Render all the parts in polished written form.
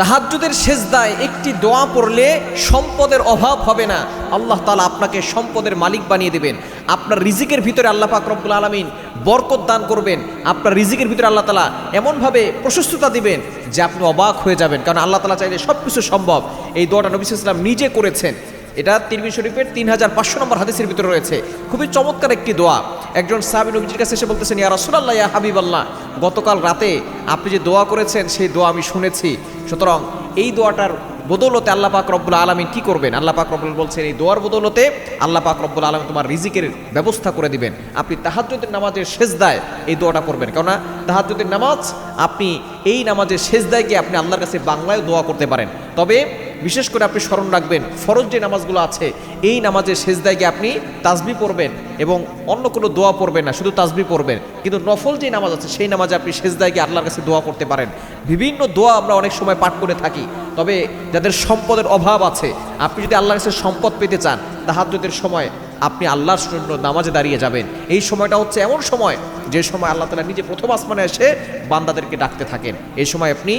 তাহাজ্জুদের সেজদায় একটি দোয়া পড়লে সম্পদের অভাব হবে না। আল্লাহ তাআলা আপনাকে সম্পদের মালিক বানিয়ে দেবেন। আপনার রিজিকের ভিতরে আল্লাহ পাক রব্বুল আলামিন বরকত দান করবেন। আপনার রিজিকের ভিতরে আল্লাহ তাআলা এমনভাবে প্রশস্ততা দিবেন যে আপনি অবাক হয়ে যাবেন, কারণ আল্লাহ তাআলা চাইলে সব কিছু সম্ভব। এই দোয়াটা নবী সাল্লাল্লাহু আলাইহি ওয়াসাল্লাম নিজে করেছেন। এটা তিরমিজি শরীফের 3500 নম্বর হাদিসের ভিতরে রয়েছে। খুবই চমৎকার একটি দোয়া। একজন সাহাবী নবীজির কাছে এসে বলতেছেন, ইয়া রাসূলুল্লাহ, ইয়া হাবিবাল্লাহ, গতকাল রাতে আপনি যে দোয়া করেছেন সেই দোয়া আমি শুনেছি, সুতরাং এই দোয়াটার বদৌলতে আল্লাহ পাক রব্বুল আলামিন কি করবেন? আল্লাহ পাক রব্বুল বলছেন, এই দোয়ার বদৌলতে আল্লাহ পাক রব্বুল আলামিন তোমার রিজিকের ব্যবস্থা করে দিবেন। আপনি তাহাজ্জুদের নামাজের সেজদায় এই দোয়াটা করবেন, কেননা তাহাজ্জুদের নামাজ আপনি এই নামাজের সেজদায় গিয়ে আপনি আল্লাহর কাছে বাংলায় দোয়া করতে পারেন। তবে বিশেষ করে আপনি স্মরণ রাখবেন, ফরজ যে নামাজগুলো আছে এই নামাজের সেজদায় গিয়ে আপনি তাসবিহ পড়বেন এবং অন্য কোনো দোয়া পড়বেন না, শুধু তাসবিহ পড়বেন। কিন্তু নফল যে নামাজ আছে সেই নামাজে আপনি সেজদায় গিয়ে আল্লাহর কাছে দোয়া করতে পারেন। বিভিন্ন দোয়া আমরা অনেক সময় পাঠ করে থাকি, তবে যাদের সম্পদের অভাব আছে, আপনি যদি আল্লাহর কাছে সম্পদ পেতে চান, তাহাজ্জুদের সময় আপনি আল্লাহর জন্য নামাজে দাঁড়িয়ে যাবেন। এই সময়টা হচ্ছে এমন সময় যে সময় আল্লাহ তাআলা নিজে প্রথম আসমানে এসে বান্দাদেরকে ডাকতে থাকেন। এই সময় আপনি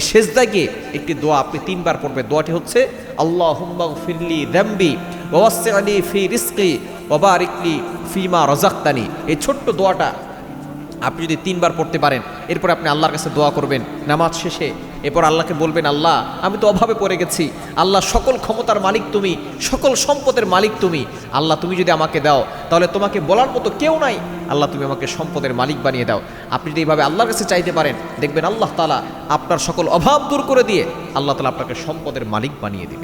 সেজদায় গিয়ে একটি দোয়া আপনি 3 বার পড়বেন। দোয়াটি হচ্ছে, আল্লাহুম্মা গফিরলি যামবি ওয়া ওয়াসসি'লি ফি রিজকি ওয়া বারিক লি ফিমা রাযাকতানি। এই ছোট্ট দোয়াটা আপনি যদি 3 বার পড়তে পারেন, এরপর আপনি আল্লাহর কাছে দোয়া করবেন নামাজ শেষে। এরপর আল্লাহকে বলবেন, আল্লাহ আমি তো অভাবে পড়ে গেছি, আল্লাহ সকল ক্ষমতার মালিক তুমি, সকল সম্পদের মালিক তুমি, আল্লাহ তুমি যদি আমাকে দাও তাহলে তোমাকে বলার মতো কেউ নাই, আল্লাহ তুমি আমাকে সম্পদের মালিক বানিয়ে দাও। আপনি যদি এইভাবে আল্লাহর কাছে চাইতে পারেন, দেখবেন আল্লাহ তাআলা আপনার সকল অভাব দূর করে দিয়ে আল্লাহ তাআলা আপনাকে সম্পদের মালিক বানিয়ে দেবে।